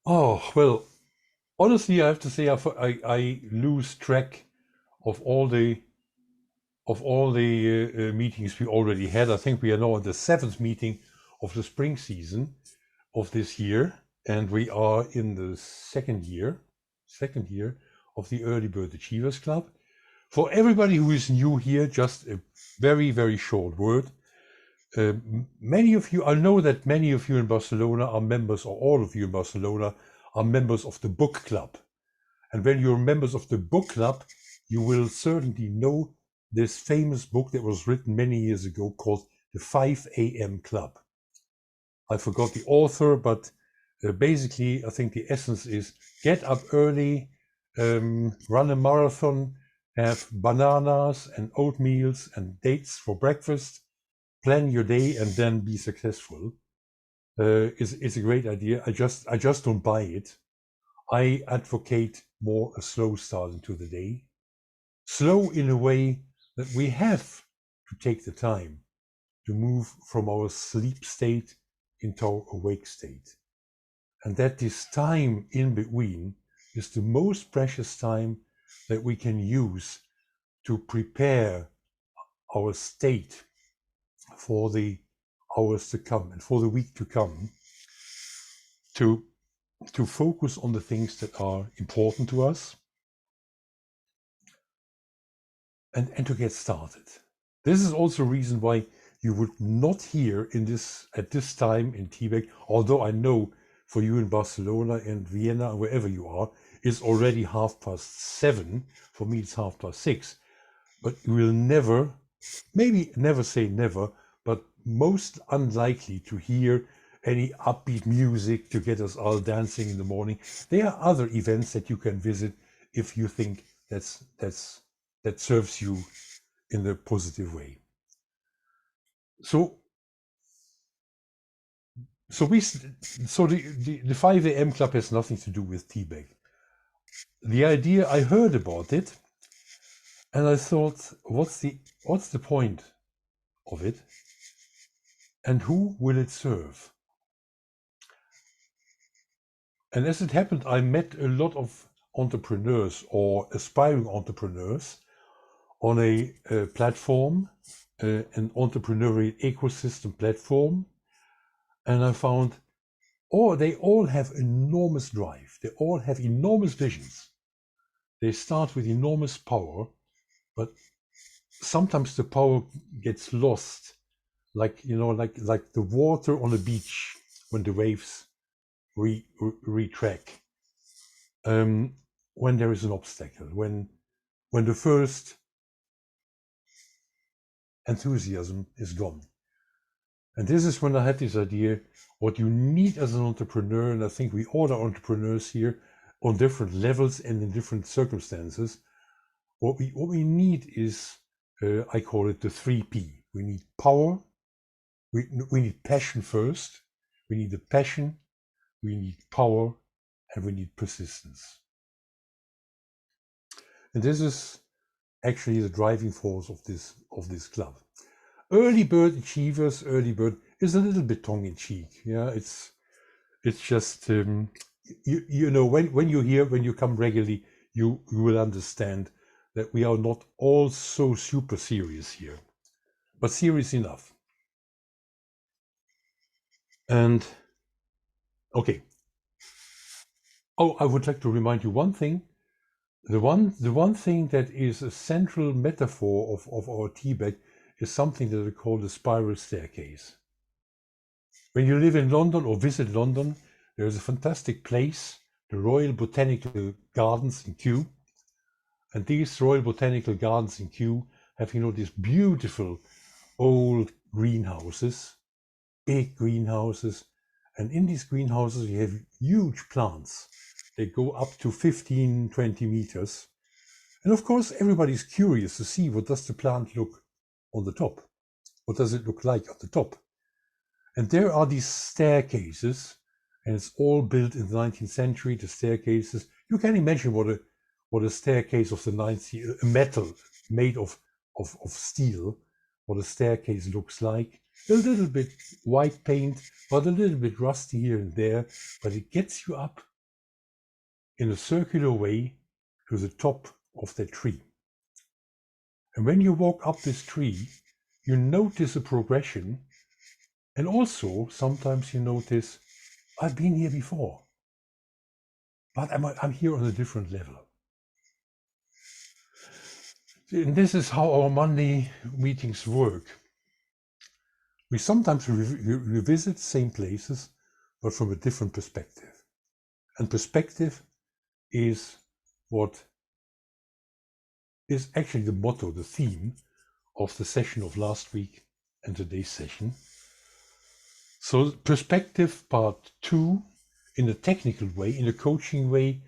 Oh, well, honestly, I have to say I lose track of all the meetings we already had. I think we are now at the seventh meeting of the spring season of this year, and we are in the second year of the Early Bird Achievers Club. For everybody who is new here, just a very, very short word. Many of you, I know that many of you in Barcelona are members, or all of you in Barcelona are members of the book club. And when you're members of the book club, you will certainly know this famous book that was written many years ago called The 5 a.m. Club. I forgot the author, but basically, I think the essence is get up early, run a marathon, have bananas and oatmeals and dates for breakfast, plan your day, and then be successful. Is a great idea. I just don't buy it. I advocate more a slow start into the day. Slow in a way that we have to take the time to move from our sleep state into our awake state. And that this time in between is the most precious time that we can use to prepare our state for the hours to come and for the week to come, to focus on the things that are important to us, and to get started. This is also a reason why you would not hear at this time in Tibet, although I know for you in Barcelona and Vienna, wherever you are, it's already 7:30. For me, it's 6:30. But you will never, maybe never say never, but most unlikely to hear any upbeat music to get us all dancing in the morning. There are other events that you can visit if you think that serves you in a positive way. So the 5 a.m. club has nothing to do with Tibet. The idea, I heard about it, and I thought, what's the point of it, and who will it serve? And as it happened, I met a lot of entrepreneurs or aspiring entrepreneurs on a platform, an entrepreneurial ecosystem platform, and I found, they all have enormous drive. They all have enormous visions. They start with enormous power, but sometimes the power gets lost, like the water on a beach when the waves retrack. When there is an obstacle, when the first enthusiasm is gone. And this is when I had this idea, what you need as an entrepreneur, and I think we all are entrepreneurs here on different levels and in different circumstances. What we need is, I call it the 3P. We need power, we need passion first, we need the passion, we need power, and we need persistence. And this is actually the driving force of this club. Early Bird Achievers, Early Bird is a little bit tongue-in-cheek. Yeah, it's just you know, when you come regularly, you will understand that we are not all so super serious here, but serious enough. And okay. Oh, I would like to remind you one thing. The one thing that is a central metaphor of our Tibet is something that we call the spiral staircase. When you live in London or visit London, there is a fantastic place, the Royal Botanical Gardens in Kew. And these Royal Botanical Gardens in Kew have, these beautiful old greenhouses, big greenhouses. And in these greenhouses, you have huge plants. They go up to 15, 20 meters. And of course, everybody's curious to see, what does the plant look on the top? What does it look like at the top? And there are these staircases, and it's all built in the 19th century, the staircases. You can imagine what a staircase of the 19th, metal made of steel, what a staircase looks like. A little bit white paint, but a little bit rusty here and there, but it gets you up in a circular way to the top of that tree. And when you walk up this tree, you notice a progression, and also sometimes you notice, I've been here before, but I'm here on a different level. And this is how our Monday meetings work. We sometimes revisit same places, but from a different perspective. And perspective is what is actually the motto, the theme of the session of last week and today's session. So perspective part 2, in a technical way, in a coaching way,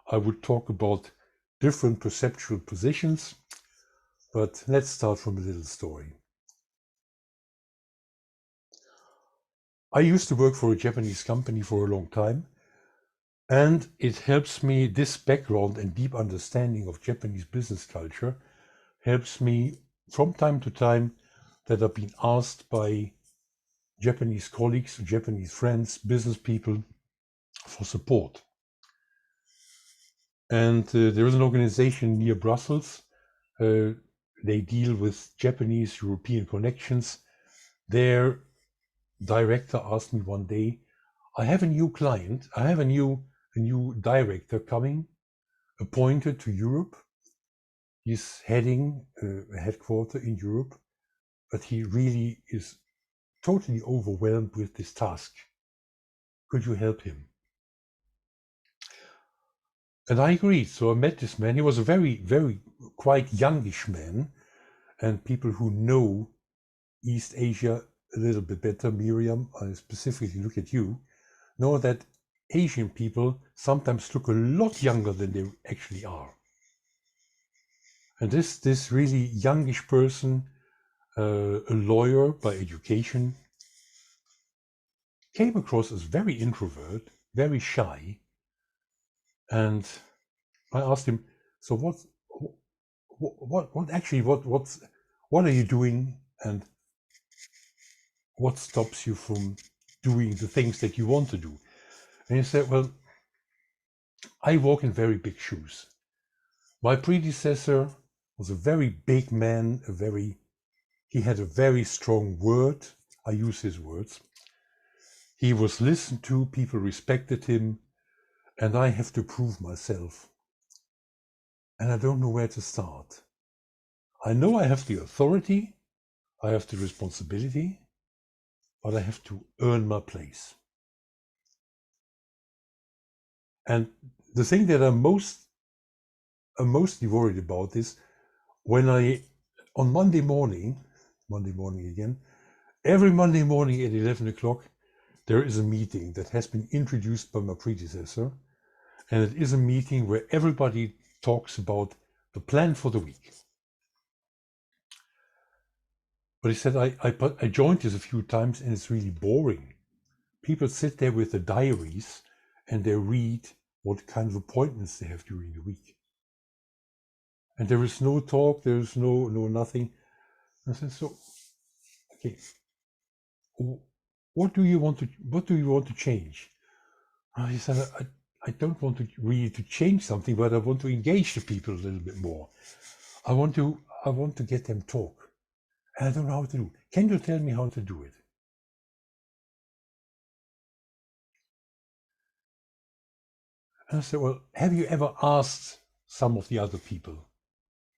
I would talk about different perceptual positions, but let's start from a little story. I used to work for a Japanese company for a long time, and it helps me, this background and deep understanding of Japanese business culture helps me from time to time that I've been asked by Japanese colleagues, Japanese friends, business people for support. And there is an organization near Brussels. They deal with Japanese European connections. Their director asked me one day, I have a new client, I have a new director coming, appointed to Europe. He's heading a headquarter in Europe, but he really is totally overwhelmed with this task. Could you help him? And I agreed. So I met this man. He was a very, very quite youngish man. And people who know East Asia a little bit better, Miriam, I specifically look at you, know that Asian people sometimes look a lot younger than they actually are. And this really youngish person, a lawyer by education, came across as very introvert, very shy. And I asked him, so what are you doing, and what stops you from doing the things that you want to do? And he said, well, I walk in very big shoes. My predecessor was a very big man, he had a very strong word. I use his words. He was listened to, people respected him, and I have to prove myself. And I don't know where to start. I know I have the authority, I have the responsibility, but I have to earn my place. And the thing that I'm mostly worried about is when on Monday morning again, every Monday morning at 11 o'clock, there is a meeting that has been introduced by my predecessor. And it is a meeting where everybody talks about the plan for the week. But he said, I joined this a few times and it's really boring. People sit there with the diaries and they read what kind of appointments they have during the week. And there is no talk, there is no nothing. I said, so, okay, what do you want to change? He said, I don't want to really to change something, but I want to engage the people a little bit more. I want to get them talk. And I don't know how to do. Can you tell me how to do it? And I said, well, have you ever asked some of the other people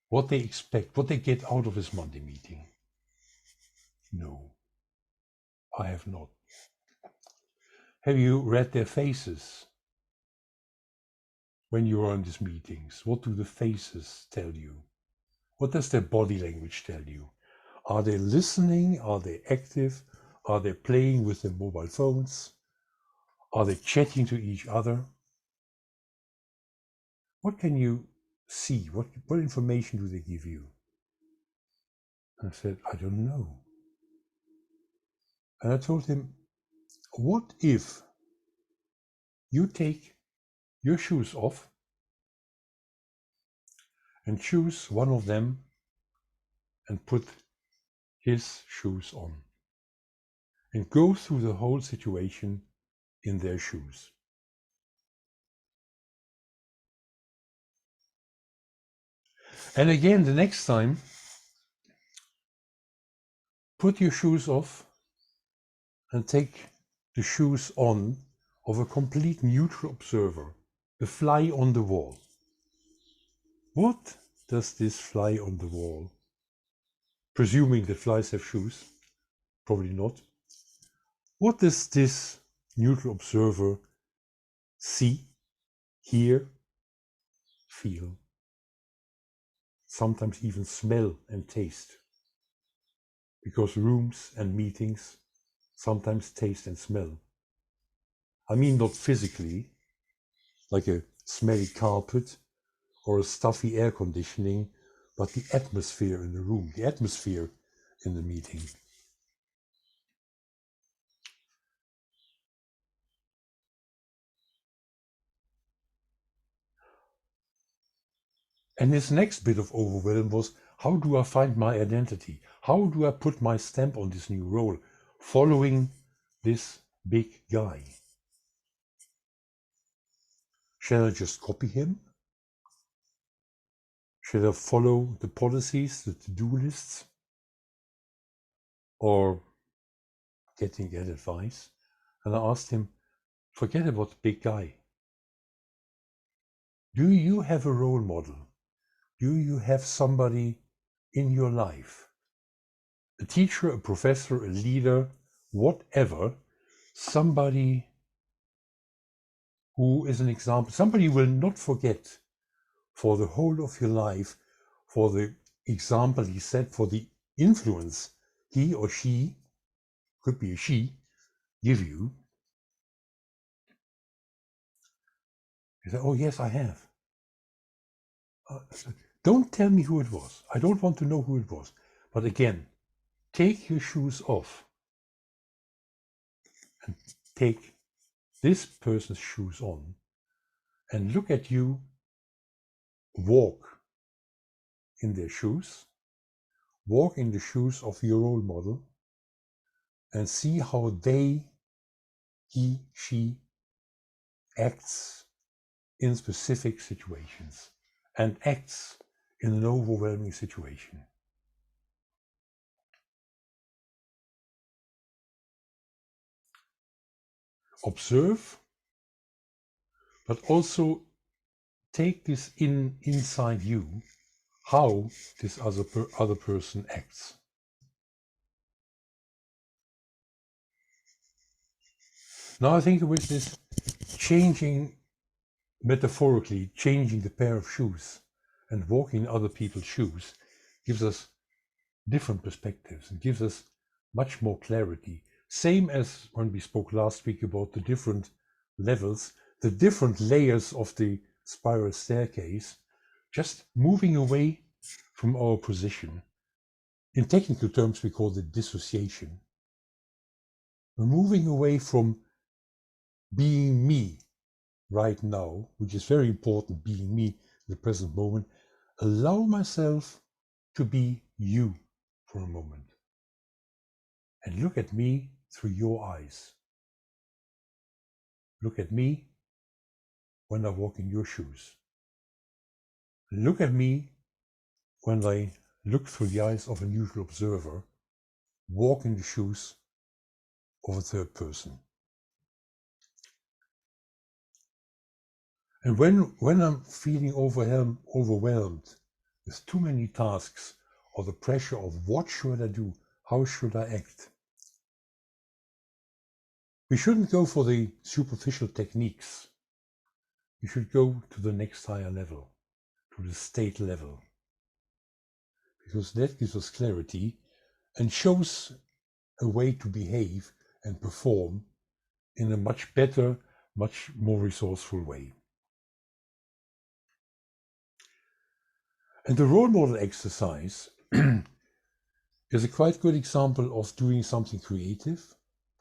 what they expect, what they get out of this Monday meeting? No, I have not. Have you read their faces when you are in these meetings? What do the faces tell you? What does their body language tell you? Are they listening? Are they active? Are they playing with their mobile phones? Are they chatting to each other? What can you see? What information do they give you? And I said, I don't know. And I told him, what if you take your shoes off and choose one of them and put his shoes on and go through the whole situation in their shoes? And again, the next time, put your shoes off and take the shoes on of a complete neutral observer, the fly on the wall. What does this fly on the wall, presuming that flies have shoes, probably not, what does this neutral observer see, hear, feel, sometimes even smell and taste? Because rooms and meetings sometimes taste and smell. I mean not physically, like a smelly carpet or a stuffy air conditioning, but the atmosphere in the room, the atmosphere in the meeting. And his next bit of overwhelm was, how do I find my identity? How do I put my stamp on this new role, following this big guy? Shall I just copy him? Shall I follow the policies, the to-do lists? Or getting advice? And I asked him, forget about the big guy. Do you have a role model? Do you have somebody in your life? A teacher, a professor, a leader, whatever, somebody who is an example, somebody you will not forget for the whole of your life, for the example he set, for the influence he or she, could be a she, give you. You say, oh yes, I have. Don't tell me who it was. I don't want to know who it was. But again, take your shoes off and take this person's shoes on and look at you walk in their shoes, walk in the shoes of your role model, and see how he, she acts in specific situations and acts in an overwhelming situation. Observe, but also take this inside you, how this other person acts. Now I think with this changing, metaphorically changing the pair of shoes and walking in other people's shoes gives us different perspectives and gives us much more clarity. Same as when we spoke last week about the different levels, the different layers of the spiral staircase, just moving away from our position. In technical terms, we call it dissociation. We're moving away from being me right now, which is very important, being me in the present moment. Allow myself to be you for a moment. And look at me through your eyes. Look at me when I walk in your shoes. Look at me when I look through the eyes of a neutral observer, walk in the shoes of a third person. And when I'm feeling overwhelmed with too many tasks, or the pressure of what should I do, how should I act, we shouldn't go for the superficial techniques. We should go to the next higher level, to the state level, because that gives us clarity and shows a way to behave and perform in a much better, much more resourceful way. And the role model exercise is a quite good example of doing something creative,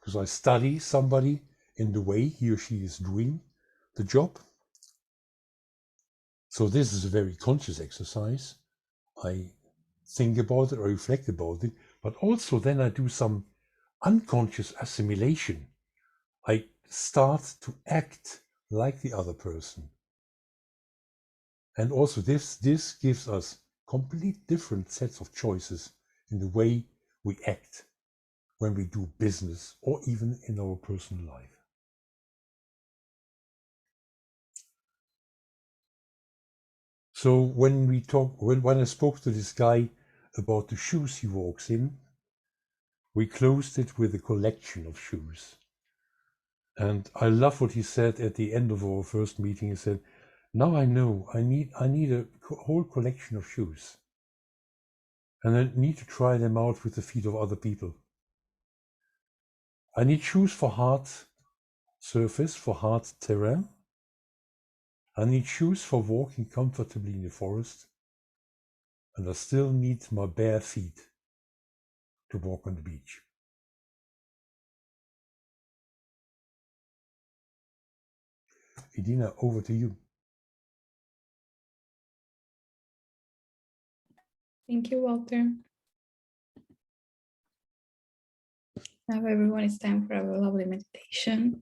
because I study somebody in the way he or she is doing the job. So this is a very conscious exercise. I think about it or reflect about it, but also then I do some unconscious assimilation. I start to act like the other person. And also this gives us complete different sets of choices in the way we act when we do business or even in our personal life. So when I spoke to this guy about the shoes he walks in, we closed it with a collection of shoes. And I love what he said at the end of our first meeting. He said, now I know I need a whole collection of shoes. And I need to try them out with the feet of other people. I need shoes for hard surface, for hard terrain. I need shoes for walking comfortably in the forest. And I still need my bare feet to walk on the beach. Idina, over to you. Thank you, Walter. Now, everyone, it's time for our lovely meditation.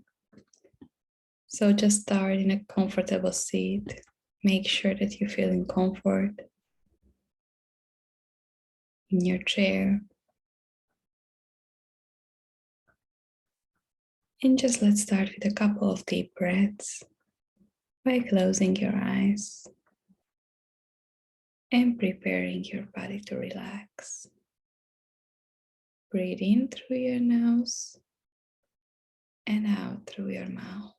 So just start in a comfortable seat. Make sure that you feel in comfort in your chair. And just let's start with a couple of deep breaths by closing your eyes and preparing your body to relax. Breathe in through your nose and out through your mouth.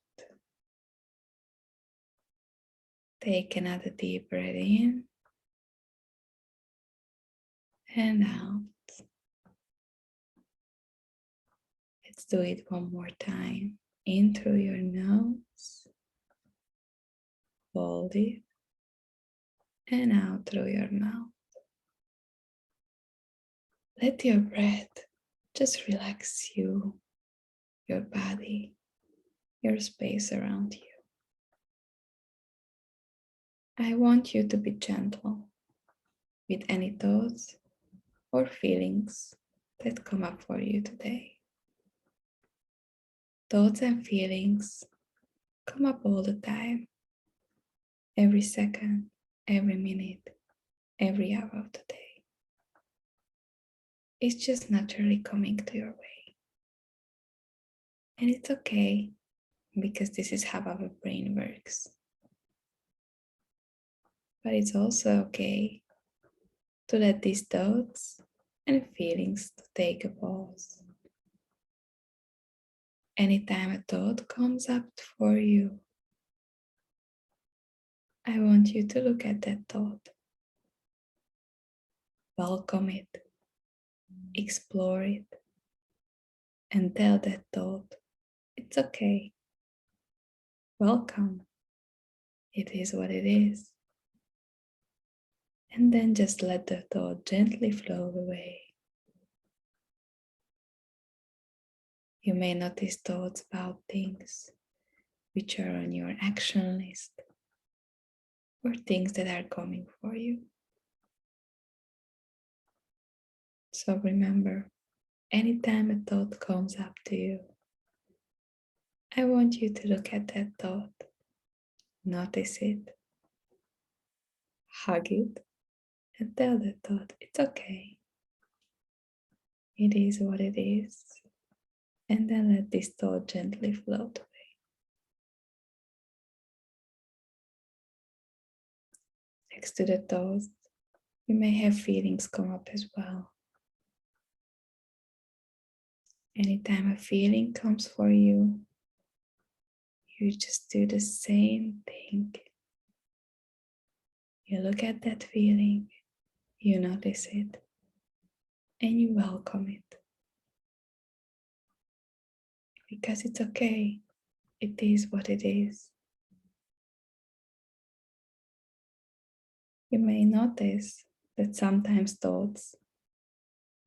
Take another deep breath in and out. Let's do it one more time. In through your nose, hold it, and out through your mouth. Let your breath just relax you, your body, your space around you. I want you to be gentle with any thoughts or feelings that come up for you today. Thoughts and feelings come up all the time, every second, every minute, every hour of the day. It's just naturally coming to your way. And it's okay, because this is how our brain works. But it's also okay to let these thoughts and feelings to take a pause. Anytime a thought comes up for you, I want you to look at that thought. Welcome it, explore it, and tell that thought, it's okay. Welcome. It is what it is. And then just let the thought gently flow away. You may notice thoughts about things which are on your action list or things that are coming for you. So remember, anytime a thought comes up to you, I want you to look at that thought, notice it, hug it, and tell that thought, it's okay. It is what it is. And then let this thought gently float away. Next to the thoughts, you may have feelings come up as well. Anytime a feeling comes for you, you just do the same thing. You look at that feeling, you notice it, and you welcome it. Because it's okay. It is what it is. You may notice that sometimes thoughts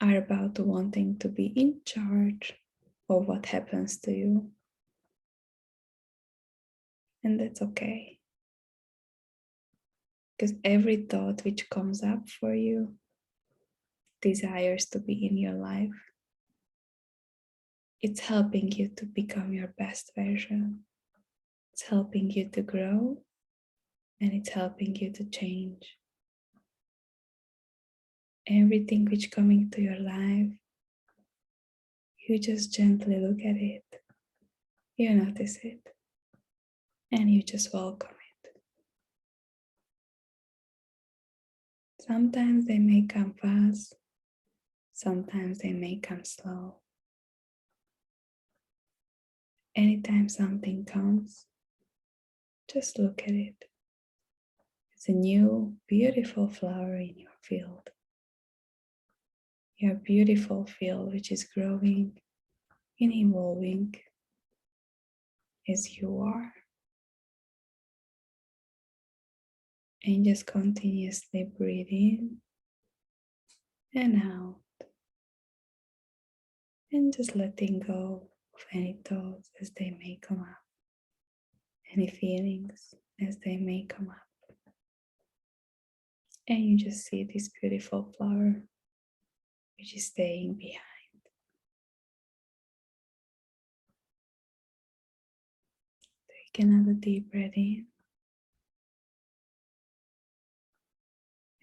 are about wanting to be in charge of what happens to you. And that's okay. Because every thought which comes up for you desires to be in your life. It's helping you to become your best version. It's helping you to grow, and it's helping you to change. Everything which coming to your life, you just gently look at it, you notice it, and you just welcome it. Sometimes they may come fast, sometimes they may come slow. Anytime something comes, just look at it. It's a new, beautiful flower in your field. Your beautiful field which is growing and evolving as you are. And just continuously breathe in and out. And just letting go of any thoughts as they may come up. Any feelings as they may come up. And you just see this beautiful flower which is staying behind. Take another deep breath in.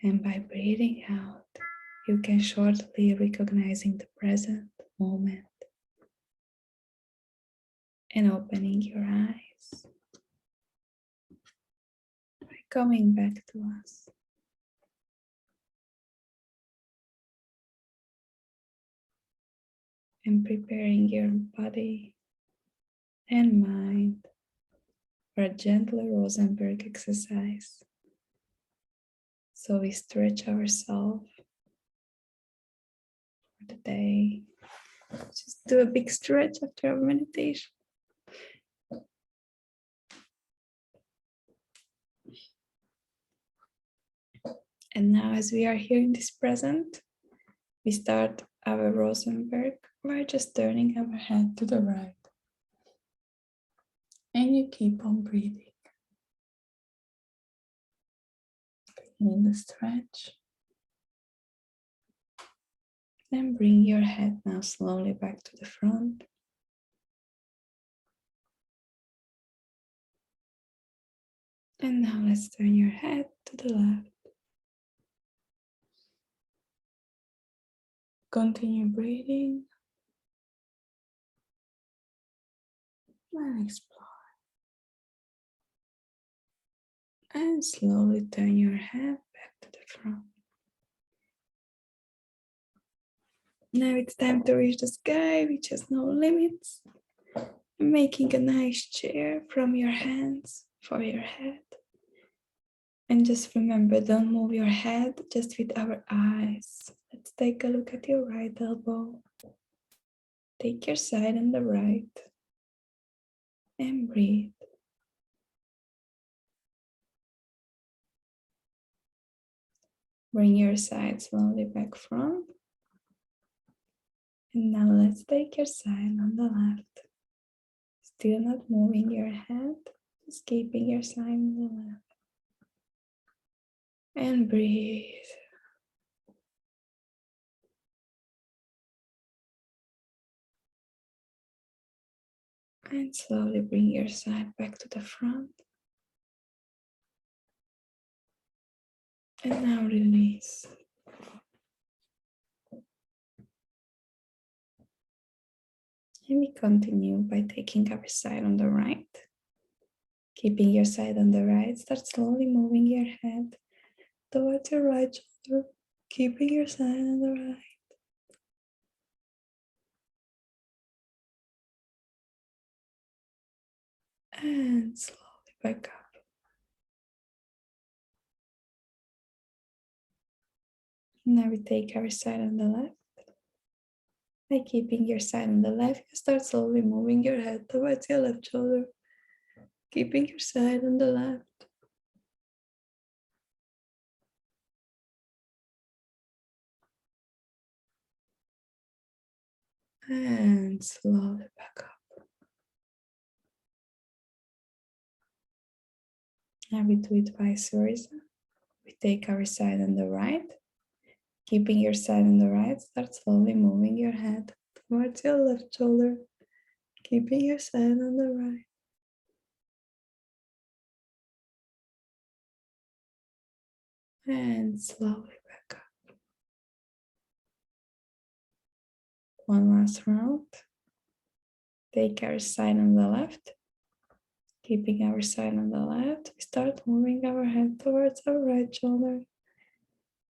And by breathing out, you can shortly recognizing the present moment and opening your eyes. By coming back to us. And preparing your body and mind for a gentler Rosenberg exercise. So we stretch ourselves for the day. Just do a big stretch after our meditation. And now as we are here in this present, we start our Rosenberg. We're just turning our head to the right. And you keep on breathing. In the stretch. Then bring your head now slowly back to the front. And now let's turn your head to the left. Continue breathing. And explore. And slowly turn your head back to the front. Now it's time to reach the sky, which has no limits. Making a nice chair from your hands for your head. And just remember, don't move your head, just with our eyes. Let's take a look at your right elbow. Take your side on the right. And breathe. Bring your side slowly back front. And now let's take your side on the left. Still not moving your head, just keeping your side on the left. And breathe. And slowly bring your side back to the front. And now release. And we continue by taking our side on the right. Keeping your side on the right, start slowly moving your head towards your right shoulder. Keeping your side on the right. And slowly back up. Now we take our side on the left. By keeping your side on the left, you start slowly moving your head towards your left shoulder. Keeping your side on the left. And slowly back up. Now we do it vice versa. We take our side on the right. Keeping your side on the right, start slowly moving your head towards your left shoulder. Keeping your side on the right. And slowly back up. One last round. Take our side on the left. Keeping our side on the left, we start moving our head towards our right shoulder.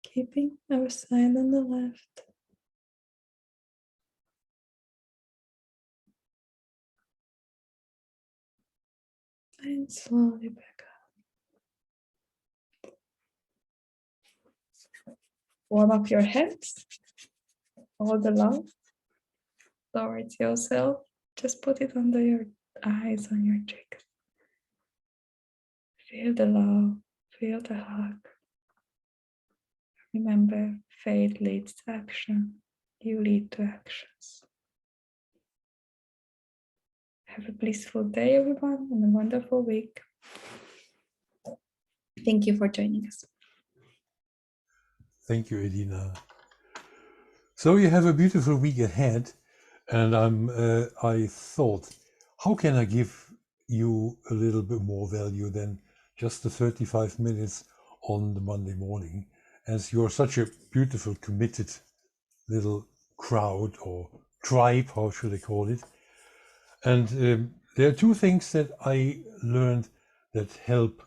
Keeping our side on the left. And slowly back up. Warm up your hands. Hold the love towards yourself. Just put it under your eyes, on your cheeks. Feel the love, feel the hug. Remember, faith leads to action. You lead to actions. Have a blissful day, everyone, and a wonderful week. Thank you for joining us. Thank you, Edina. So you have a beautiful week ahead, and I thought, how can I give you a little bit more value than just the 35 minutes on the Monday morning, as you're such a beautiful, committed little crowd or tribe, how should I call it? And there are two things that I learned that help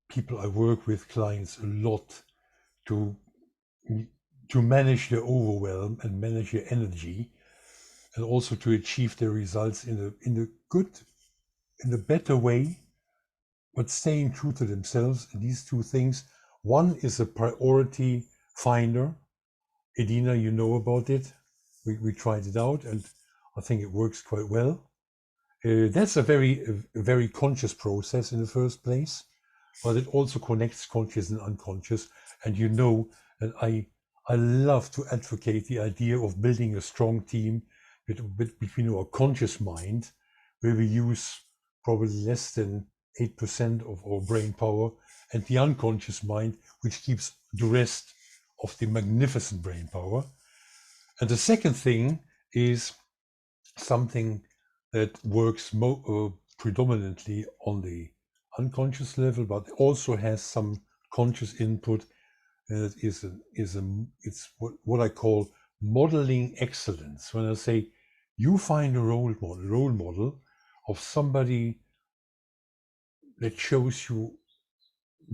people I work with, clients, a lot to manage their overwhelm and manage their energy, and also to achieve their results in a better way, but staying true to themselves. And these two things, one is a priority finder. Edina, you know about it. We tried it out, and I think it works quite well. That's a very conscious process in the first place, but it also connects conscious and unconscious. And you know that I love to advocate the idea of building a strong team between our conscious mind, where we use probably less than 8% of our brain power, and the unconscious mind, which keeps the rest of the magnificent brain power. And the second thing is something that works predominantly on the unconscious level, but also has some conscious input. And it's what I call modeling excellence. When I say you find a role model of somebody that shows you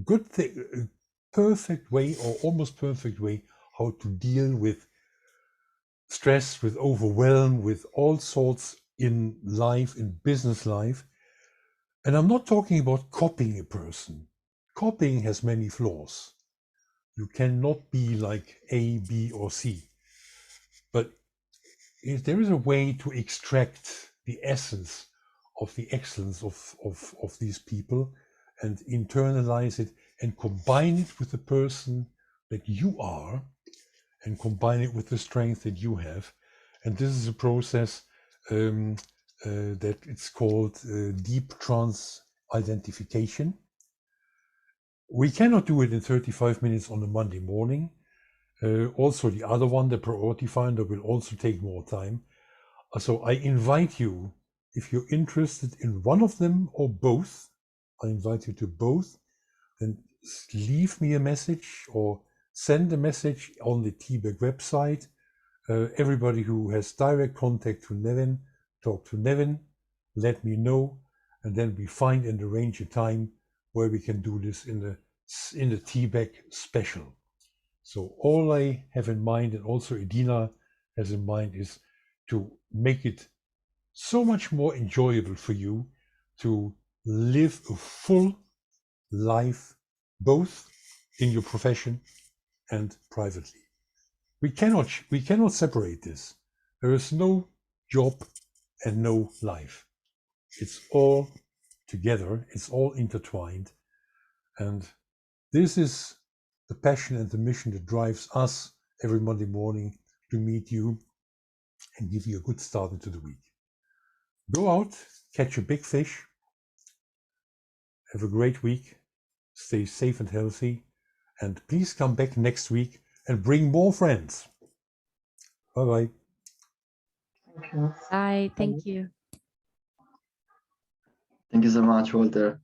good thing, perfect way or almost perfect way how to deal with stress, with overwhelm, with all sorts in life, in business life. And I'm not talking about copying a person. Copying has many flaws. You cannot be like A, B, or C. But if there is a way to extract the essence of the excellence of these people and internalize it and combine it with the person that you are, and combine it with the strength that you have. And this is a process that it's called deep trance identification. We cannot do it in 35 minutes on a Monday morning. Also, the other one, the priority finder, will also take more time. So I invite you, if you're interested in one of them or both, I invite you to both, then leave me a message or send a message on the TBEC website. Everybody who has direct contact to Nevin, talk to Nevin, let me know, and then we find and arrange a time where we can do this in the TBEC special. So all I have in mind, and also Edina has in mind, is to make it so much more enjoyable for you to live a full life, both in your profession and privately. We cannot separate this. There is no job and no life. It's all together. It's all intertwined. And this is the passion and the mission that drives us every Monday morning to meet you and give you a good start into the week. Go out, catch a big fish. Have a great week. Stay safe and healthy. And please come back next week and bring more friends. Bye-bye. Thank you. Bye. Thank you. Thank you so much, Walter.